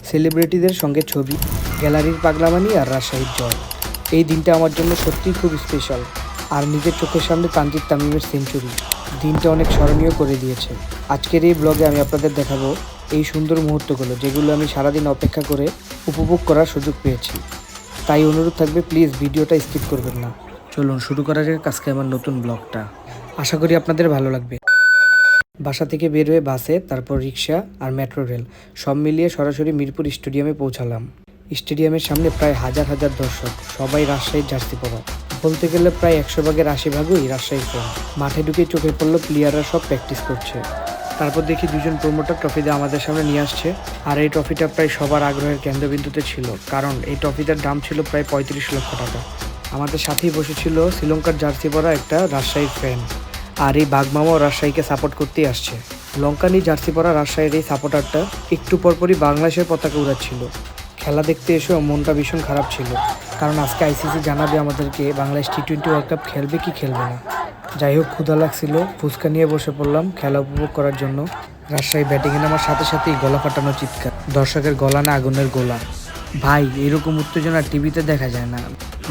সেলিব্রিটিদের সঙ্গে ছবি, গ্যালারির পাগলামানি আর রাজশাহীর জয়। এই দিনটা আমার জন্য সত্যিই খুব স্পেশাল। আর নিজের চোখের সামনে তানজিদ তামিমের সেঞ্চুরি দিনটা অনেক স্মরণীয় করে দিয়েছে। আজকের এই ব্লগে আমি আপনাদের দেখাবো এই সুন্দর মুহূর্তগুলো, যেগুলো আমি সারাদিন অপেক্ষা করে উপভোগ করার সুযোগ পেয়েছি। তাই অনুরোধ থাকবে, প্লিজ ভিডিওটা স্কিপ করবেন না। চলুন শুরু করা যাক আজকে আমার নতুন ব্লগটা। আশা করি আপনাদের ভালো লাগবে। বাসা থেকে বের হয়ে বাসে, তারপর রিক্সা আর মেট্রো রেল সব মিলিয়ে সরাসরি মিরপুর স্টেডিয়ামে পৌঁছালাম। স্টেডিয়ামের সামনে প্রায় হাজার হাজার দর্শক, সবাই রাজশাহীর জার্সি পরা। বলতে গেলে প্রায় 100 ভাগের 80 ভাগই রাজশাহীর ফ্যান। মাঠে ঢুকে চোখে পড়লো প্লেয়াররা সব প্র্যাকটিস করছে। তারপর দেখি দুজন প্রমোটার ট্রফি দিয়ে আমাদের সামনে নিয়ে আসছে। আর এই ট্রফিটা প্রায় সবার আগ্রহের কেন্দ্রবিন্দুতে ছিল, কারণ এই ট্রফিটার দাম ছিল প্রায় 35 লক্ষ টাকা। আমাদের সাথেই বসেছিল শ্রীলঙ্কার জার্সি পরা একটা রাজশাহীর ফ্যান। আর এই বাঘমামাও রাজশাহীকে সাপোর্ট করতেই আসছে। লঙ্কানি জার্সি পরা রাজশাহীর এই সাপোর্টারটা একটু পরপরই বাংলাদেশের পতাকা উড়াচ্ছিল। খেলা দেখতে এসেও মনটা ভীষণ খারাপ ছিল, কারণ আজকে আইসিসি জানাবে আমাদেরকে বাংলাদেশ টি-20 ওয়ার্ল্ড কাপ খেলবে কি খেলবে না। যাই হোক, ক্ষুধা লাগছিল, ফুচকা নিয়ে বসে পড়লাম খেলা উপভোগ করার জন্য। রাজশাহী ব্যাটিংয়ে নামার সাথে সাথেই গলা ফাটানো চিৎকার, দর্শকের গলা না আগুনের গোলা। ভাই, এরকম উত্তেজনা টিভিতে দেখা যায় না,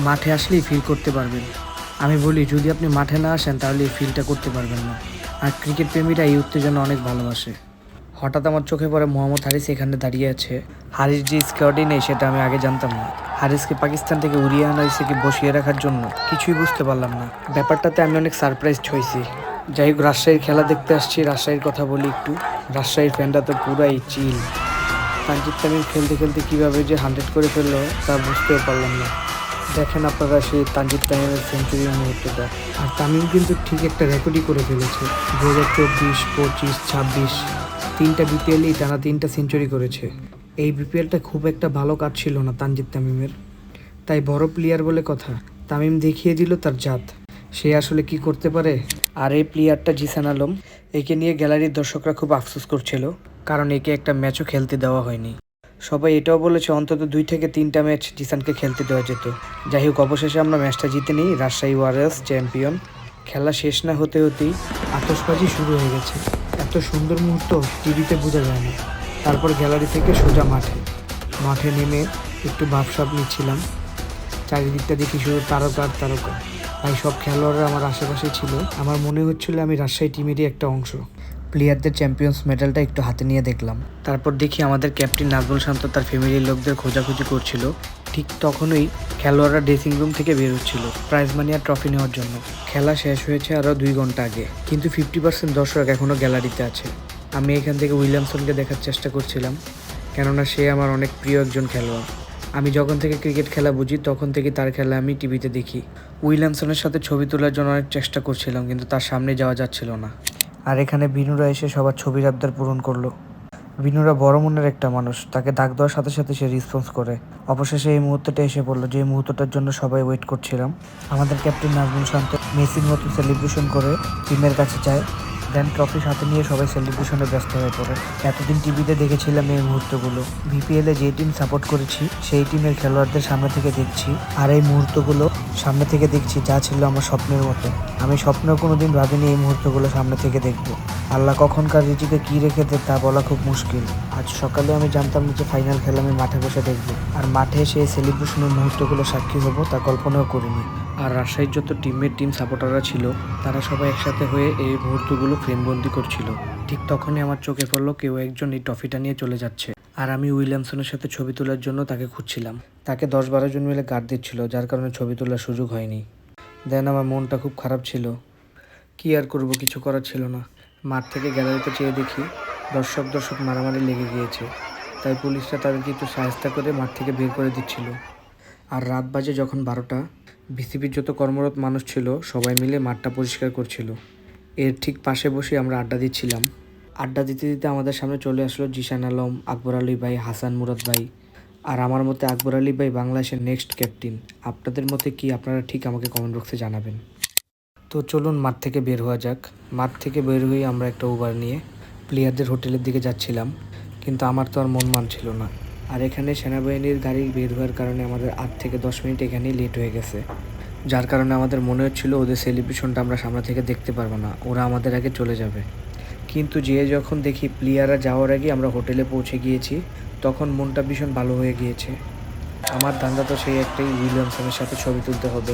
মাঠে আসলেই ফিল করতে পারবেন। আমি বলি, যদি আপনি মাঠে না আসেন তাহলে এই ফিলটা করতে পারবেন না। আর ক্রিকেট প্রেমীরা এই উত্তেজনা অনেক ভালোবাসে। হঠাৎ আমার চোখে পড়ে মোহাম্মদ হারিস এখানে দাঁড়িয়ে আছে। হারিস যে স্কোয়াডে নেই সেটা আমি আগে জানতাম না। হারিসকে পাকিস্তান থেকে উড়িয়ে আনা হয়েছে কি বসিয়ে রাখার জন্য, কিছুই বুঝতে পারলাম না। ব্যাপারটাতে আমি অনেক সারপ্রাইজড হয়েছি। যাই হোক, রাজশাহীর খেলা দেখতে আসছি, রাজশাহীর কথা বলি একটু। রাজশাহীর ফ্যানটা তো পুরাই চিল। তানজিদ তামিম খেলতে খেলতে কীভাবে যে 100 করে ফেললো তা বুঝতেও পারলাম না। দেখেন আপনারা সেই তানজিদ তামিমের সেঞ্চুরির মুহূর্তটা। আর তামিম কিন্তু ঠিক একটা রেকর্ডই করে ফেলেছে। 2024, 25, 26 তিনটা বিপিএলই টানা 3টা সেঞ্চুরি করেছে। এই বিপিএলটা খুব একটা ভালো কাজ ছিল না তানজিদ তামিমের, তাই বড় প্লেয়ার বলে কথা। তামিম দেখিয়ে দিল তার জাত, সে আসলে কি করতে পারে। আর এই প্লেয়ারটা জিসান আলম, একে নিয়ে গ্যালারির দর্শকরা খুব আফসোস করছিল, কারণ একে একটা ম্যাচও খেলতে দেওয়া হয়নি। সবাই এটাও বলেছে অন্তত 2 থেকে 3টা ম্যাচ জিসানকে খেলতে দেওয়া যেত। যাই হোক, অবশেষে আমরা ম্যাচটা জিতে নিই, রাজশাহী ওয়ারিয়র্স চ্যাম্পিয়ন। খেলা শেষ না হতে হতেই আতশবাজি শুরু হয়ে গেছে। এত সুন্দর মুহূর্ত টিভিতে বোঝা যায় না। তারপর গ্যালারি থেকে সোজা মাঠে নেমে একটু ভাবসাব নিচ্ছিলাম। চারিদিকটা দেখি শুধু তারকা আর তারকা। তাই সব খেলোয়াড়রা আমার আশেপাশে ছিল। আমার মনে হচ্ছিল আমি রাজশাহী টিমেরই একটা অংশ। প্লেয়ারদের চ্যাম্পিয়ন্স মেডেলটা একটু হাতে নিয়ে দেখলাম। তারপর দেখি আমাদের ক্যাপ্টেন নাজমুল শান্ত তার ফ্যামিলির লোকদের খোঁজাখুঁজি করছিল। ঠিক তখনই খেলোয়াড়রা ড্রেসিং রুম থেকে বের হচ্ছিল প্রাইজ মানি আর ট্রফি নেওয়ার জন্য। খেলা শেষ হয়েছে আরও 2 ঘন্টা আগে, কিন্তু 50% দর্শক এখনও গ্যালারিতে আছে। আমি এখান থেকে উইলিয়ামসনকে দেখার চেষ্টা করছিলাম, কেননা সে আমার অনেক প্রিয় একজন খেলোয়াড়। আমি যখন থেকে ক্রিকেট খেলা বুঝি তখন থেকে তার খেলা আমি টিভিতে দেখি। উইলিয়ামসনের সাথে ছবি তোলার জন্য অনেক চেষ্টা করছিলাম, কিন্তু তার সামনে যাওয়া যাচ্ছিল না। আর এখানে বিনুরা এসে সবার ছবির আবদার পূরণ করলো। বিনুরা বড় মনের একটা মানুষ, তাকে ডাক দেওয়ার সাথে সাথে সে রেসপন্স করে। অবশেষে এই মুহূর্তটা এসে পড়লো, যে মুহূর্তটার জন্য সবাই ওয়েট করছিলাম। আমাদের ক্যাপ্টেন নাজমুল শান্ত মেসির মতো সেলিব্রেশন করে টিমের কাছে যায়, দেন ট্রফি সাথে নিয়ে সবাই সেলিব্রেশনে ব্যস্ত হয়ে পড়ে। এতদিন টিভিতে দেখেছিলাম এই মুহূর্তগুলো, বিপিএলে যে টিম সাপোর্ট করেছি সেই টিমের খেলোয়াড়দের সামনে থেকে দেখছি, আর এই মুহূর্তগুলো সামনে থেকে দেখছি, যা ছিল আমার স্বপ্নের মতো। আমি স্বপ্নেও কোনোদিন ভাবিনি এই মুহূর্তগুলো সামনে থেকে দেখব। আল্লাহ কখনকার রিজিকে কী রেখে দেয় তা বলা খুব মুশকিল। আজ সকালে আমি জানতাম না যে ফাইনাল খেলা আমি মাঠে বসে দেখব, আর মাঠে এসে এই সেলিব্রেশনের মুহূর্তগুলো সাক্ষী হব তা কল্পনাও করিনি। আর রাজশাহীর যত টিম সাপোর্টাররা ছিল তারা সবাই একসাথে হয়ে এই মুহূর্তগুলো ফ্রেমবন্দি করছিল। ঠিক তখনই আমার চোখে পড়লো কেউ একজন এই ট্রফিটা নিয়ে চলে যাচ্ছে, আর আমি উইলিয়ামসনের সাথে ছবি তোলার জন্য তাকে খুঁজছিলাম। তাকে 10-12 জন মিলে গার্ড দিচ্ছিল, যার কারণে ছবি তোলার সুযোগ হয়নি। দেন আমার মনটা খুব খারাপ ছিল, কি আর করব, কিছু করার ছিল না। মাঠ থেকে গ্যালারিতে চেয়ে দেখি দর্শক মারামারি লেগে গিয়েছে, তাই পুলিশরা তাদেরকে একটু সাহায্য করে মাঠ থেকে বের করে দিচ্ছিল। আর রাত বাজে যখন 12টা, বিসিবির যত কর্মরত মানুষ ছিল সবাই মিলে মাঠটা পরিষ্কার করছিল। এর ঠিক পাশে বসে আমরা আড্ডা দিচ্ছিলাম। আড্ডা দিতে দিতে আমাদের সামনে চলে আসলো জিসান আলম, আকবর আলী ভাই, হাসান মুরাদ ভাই। আর আমার মতে আকবর আলী ভাই বাংলাদেশের নেক্সট ক্যাপ্টেন। আপনাদের মতে কি, আপনারা ঠিক আমাকে কমেন্ট বক্সে জানাবেন। তো চলুন মাঠ থেকে বের হওয়া যাক। মাঠ থেকে বের হয়ে আমরা একটা উবার নিয়ে প্লেয়ারদের হোটেলের দিকে যাচ্ছিলাম, কিন্তু আমার তো আর মন মানছিল না। আর এখানে সেনাবাহিনীর গাড়ি বের হওয়ার কারণে আমাদের 8 থেকে 10 মিনিট এখানেই লেট হয়ে গেছে, যার কারণে আমাদের মনে হচ্ছিল ওদের সেলিব্রেশনটা আমরা সামনে থেকে দেখতে পারবো না, ওরা আমাদের আগে চলে যাবে। কিন্তু যখন দেখি প্লেয়াররা যাওয়ার আগে আমরা হোটেলে পৌঁছে গিয়েছি, তখন মনটা ভীষণ ভালো হয়ে গিয়েছে। আমার ধান্দা তো সেই একটাই, উইলিয়ামসনের সাথে ছবি তুলতে হবে।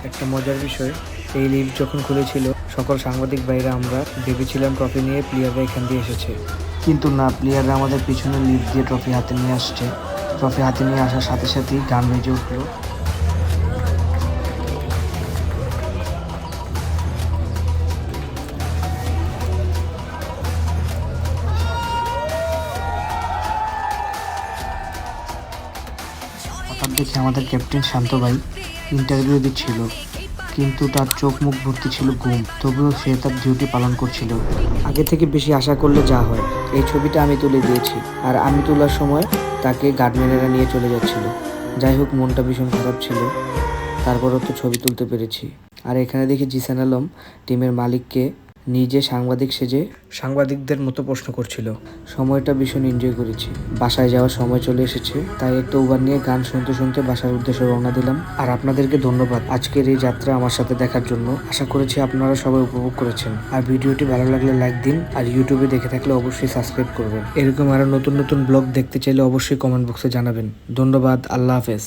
একটা মজার বিষয়, এই লিফট যখন খুলেছিল সকল সাংবাদিক ভাইরা আমরা ভেবেছিলাম ট্রফি নিয়ে প্লেয়াররা এখান দিয়ে এসেছে, কিন্তু না, প্লেয়াররা আমাদের পিছনে লিফট দিয়ে ট্রফি হাতে নিয়ে আসছে। ট্রফি হাতে নিয়ে আসার সাথে সাথেই গান বেজে উঠলো। হঠাৎ দেখে আমাদের ক্যাপ্টেন শান্ত ভাই ইন্টারভিউ দিচ্ছিল, কিন্তু তার চোখ মুখ ভর্তি ছিল ঘুম, তবুও সে তার ডিউটি পালন করছিল। আগে থেকে বেশি আশা করলে যা হয়। এই ছবিটা আমি তুলে দিয়েছি, আর আমি তোলার সময় তাকে গার্ডম্যানেরা নিয়ে চলে যাচ্ছিল। যাই হোক, মনটা ভীষণ খারাপ ছিল, তারপরও তো ছবি তুলতে পেরেছি। আর এখানে দেখি জিসান আলম টিমের মালিককে নিজে সাংবাদিক সেজে সাংবাদিকদের মতো প্রশ্ন করছিল। সময়টা ভীষণ এনজয় করেছি। বাসায় যাওয়ার সময় চলে এসেছে, তাই একটা উবার নিয়ে গান শুনতে শুনতে বাসার উদ্দেশ্যে রওনা দিলাম। আর আপনাদেরকে ধন্যবাদ আজকের এই যাত্রা আমার সাথে দেখার জন্য। আশা করেছি আপনারা সবাই উপভোগ করেছেন। আর ভিডিওটি ভালো লাগলে লাইক দিন, আর ইউটিউবে দেখে থাকলে অবশ্যই সাবস্ক্রাইব করবেন। এরকম আরও নতুন নতুন ব্লগ দেখতে চাইলে অবশ্যই কমেন্ট বক্সে জানাবেন। ধন্যবাদ, আল্লাহ হাফেজ।